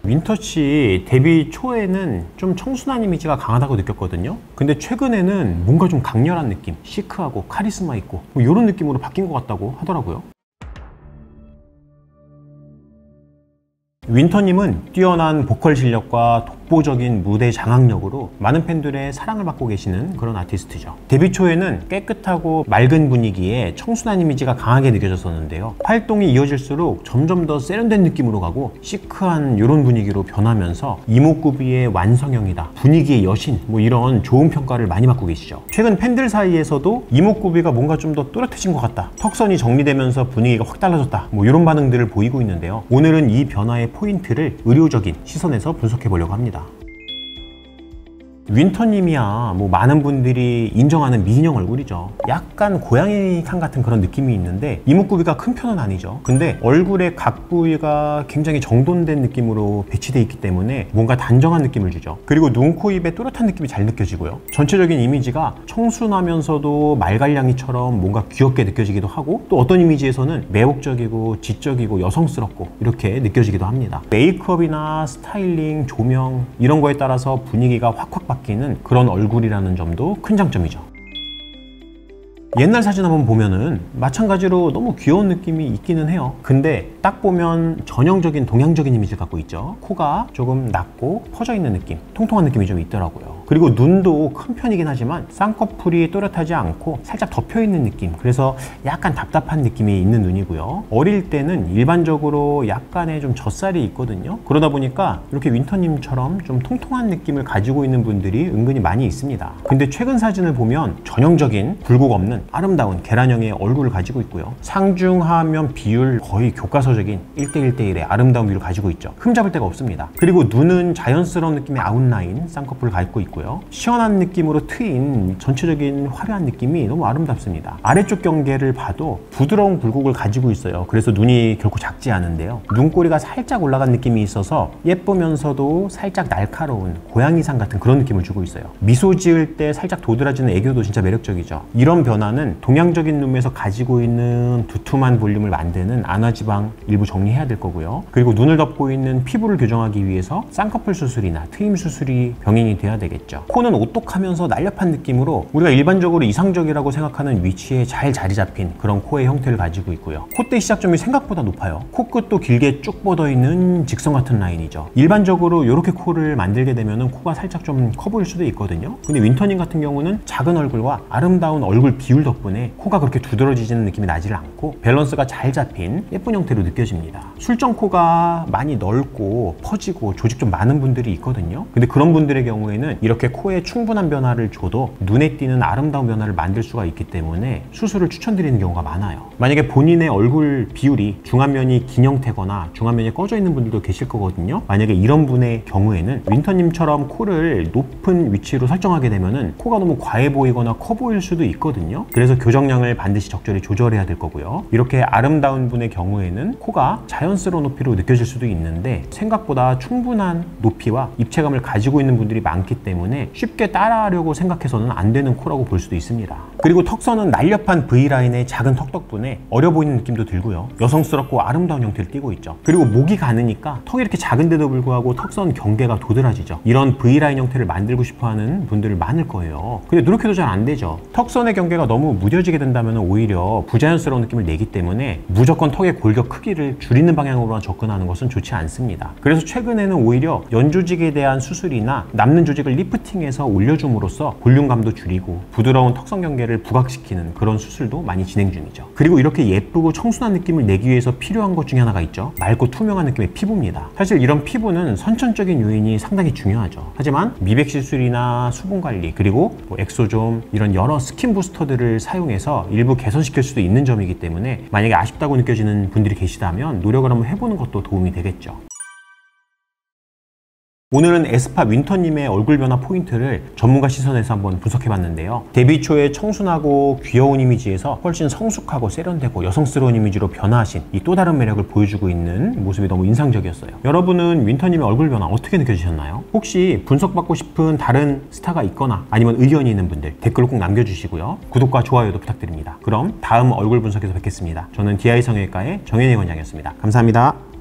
윈터씨 데뷔 초에는 좀 청순한 이미지가 강하다고 느꼈거든요. 근데 최근에는 뭔가 좀 강렬한 느낌, 시크하고 카리스마 있고 뭐 이런 느낌으로 바뀐 것 같다고 하더라고요. 윈터님은 뛰어난 보컬 실력과 독보적인 무대 장악력으로 많은 팬들의 사랑을 받고 계시는 그런 아티스트죠. 데뷔 초에는 깨끗하고 맑은 분위기에 청순한 이미지가 강하게 느껴졌었는데요. 활동이 이어질수록 점점 더 세련된 느낌으로 가고 시크한 이런 분위기로 변하면서 이목구비의 완성형이다, 분위기의 여신, 뭐 이런 좋은 평가를 많이 받고 계시죠. 최근 팬들 사이에서도 이목구비가 뭔가 좀 더 또렷해진 것 같다, 턱선이 정리되면서 분위기가 확 달라졌다, 뭐 이런 반응들을 보이고 있는데요. 오늘은 이 변화의 포인트를 의료적인 시선에서 분석해 보려고 합니다. 윈터님이야 뭐 많은 분들이 인정하는 미인형 얼굴이죠. 약간 고양이상 같은 그런 느낌이 있는데 이목구비가 큰 편은 아니죠. 근데 얼굴의 각 부위가 굉장히 정돈된 느낌으로 배치되어 있기 때문에 뭔가 단정한 느낌을 주죠. 그리고 눈, 코, 입에 또렷한 느낌이 잘 느껴지고요. 전체적인 이미지가 청순하면서도 말갈량이처럼 뭔가 귀엽게 느껴지기도 하고, 또 어떤 이미지에서는 매혹적이고 지적이고 여성스럽고 이렇게 느껴지기도 합니다. 메이크업이나 스타일링, 조명 이런 거에 따라서 분위기가 확확 바뀌는 그런 얼굴이라는 점도 큰 장점이죠. 옛날 사진 한번 보면은 마찬가지로 너무 귀여운 느낌이 있기는 해요. 근데 딱 보면 전형적인 동양적인 이미지를 갖고 있죠. 코가 조금 낮고 퍼져 있는 느낌, 통통한 느낌이 좀 있더라고요. 그리고 눈도 큰 편이긴 하지만 쌍꺼풀이 또렷하지 않고 살짝 덮여 있는 느낌, 그래서 약간 답답한 느낌이 있는 눈이고요. 어릴 때는 일반적으로 약간의 좀 젖살이 있거든요. 그러다 보니까 이렇게 윈터님처럼 좀 통통한 느낌을 가지고 있는 분들이 은근히 많이 있습니다. 근데 최근 사진을 보면 전형적인 굴곡 없는 아름다운 계란형의 얼굴을 가지고 있고요. 상중하면 비율 거의 교과서적인 1대1대1의 아름다운 비율을 가지고 있죠. 흠잡을 데가 없습니다. 그리고 눈은 자연스러운 느낌의 아웃라인 쌍꺼풀을 갖고 있고요. 시원한 느낌으로 트인 전체적인 화려한 느낌이 너무 아름답습니다. 아래쪽 경계를 봐도 부드러운 굴곡을 가지고 있어요. 그래서 눈이 결코 작지 않은데요. 눈꼬리가 살짝 올라간 느낌이 있어서 예쁘면서도 살짝 날카로운 고양이상 같은 그런 느낌을 주고 있어요. 미소 지을 때 살짝 도드라지는 애교도 진짜 매력적이죠. 이런 변화는 동양적인 눈에서 가지고 있는 두툼한 볼륨을 만드는 안화지방 일부 정리해야 될 거고요. 그리고 눈을 덮고 있는 피부를 교정하기 위해서 쌍꺼풀 수술이나 트임 수술이 병행이 돼야 되겠죠. 코는 오똑하면서 날렵한 느낌으로 우리가 일반적으로 이상적이라고 생각하는 위치에 잘 자리 잡힌 그런 코의 형태를 가지고 있고요. 콧대 시작점이 생각보다 높아요. 코끝도 길게 쭉 뻗어 있는 직선 같은 라인이죠. 일반적으로 이렇게 코를 만들게 되면 코가 살짝 좀 커 보일 수도 있거든요. 근데 윈터님 같은 경우는 작은 얼굴과 아름다운 얼굴 비율 덕분에 코가 그렇게 두드러지는 느낌이 나지를 않고 밸런스가 잘 잡힌 예쁜 형태로 느껴집니다. 술정코가 많이 넓고 퍼지고 조직 좀 많은 분들이 있거든요. 근데 그런 분들의 경우에는 이렇게 코에 충분한 변화를 줘도 눈에 띄는 아름다운 변화를 만들 수가 있기 때문에 수술을 추천드리는 경우가 많아요. 만약에 본인의 얼굴 비율이 중안면이 긴 형태거나 중안면이 꺼져 있는 분들도 계실 거거든요. 만약에 이런 분의 경우에는 윈터님처럼 코를 높은 위치로 설정하게 되면은 코가 너무 과해 보이거나 커 보일 수도 있거든요. 그래서 교정량을 반드시 적절히 조절해야 될 거고요. 이렇게 아름다운 분의 경우에는 코가 자연스러운 높이로 느껴질 수도 있는데 생각보다 충분한 높이와 입체감을 가지고 있는 분들이 많기 때문에 쉽게 따라하려고 생각해서는 안 되는 코라고 볼 수도 있습니다. 그리고 턱선은 날렵한 V라인의 작은 턱 덕분에 어려 보이는 느낌도 들고요. 여성스럽고 아름다운 형태를 띠고 있죠. 그리고 목이 가느니까 턱이 이렇게 작은데도 불구하고 턱선 경계가 도드라지죠. 이런 V라인 형태를 만들고 싶어하는 분들 많을 거예요. 근데 노력해도 잘 안 되죠. 턱선의 경계가 너무 무뎌지게 된다면 오히려 부자연스러운 느낌을 내기 때문에 무조건 턱의 골격 크기를 줄이는 방향으로만 접근하는 것은 좋지 않습니다. 그래서 최근에는 오히려 연조직에 대한 수술이나 남는 조직을 리프팅해서 올려줌으로써 볼륨감도 줄이고 부드러운 턱선 경계를 부각시키는 그런 수술도 많이 진행 중이죠. 그리고 이렇게 예쁘고 청순한 느낌을 내기 위해서 필요한 것 중에 하나가 있죠. 맑고 투명한 느낌의 피부입니다. 사실 이런 피부는 선천적인 요인이 상당히 중요하죠. 하지만 미백 시술이나 수분 관리, 그리고 엑소좀 이런 여러 스킨 부스터들을 사용해서 일부 개선시킬 수도 있는 점이기 때문에 만약에 아쉽다고 느껴지는 분들이 계시다면 노력을 한번 해보는 것도 도움이 되겠죠. 오늘은 에스파 윈터님의 얼굴 변화 포인트를 전문가 시선에서 한번 분석해봤는데요. 데뷔 초에 청순하고 귀여운 이미지에서 훨씬 성숙하고 세련되고 여성스러운 이미지로 변화하신 이 또 다른 매력을 보여주고 있는 모습이 너무 인상적이었어요. 여러분은 윈터님의 얼굴 변화 어떻게 느껴지셨나요? 혹시 분석받고 싶은 다른 스타가 있거나 아니면 의견이 있는 분들 댓글로 꼭 남겨주시고요. 구독과 좋아요도 부탁드립니다. 그럼 다음 얼굴 분석에서 뵙겠습니다. 저는 DI 성형외과의 정현희 원장이었습니다. 감사합니다.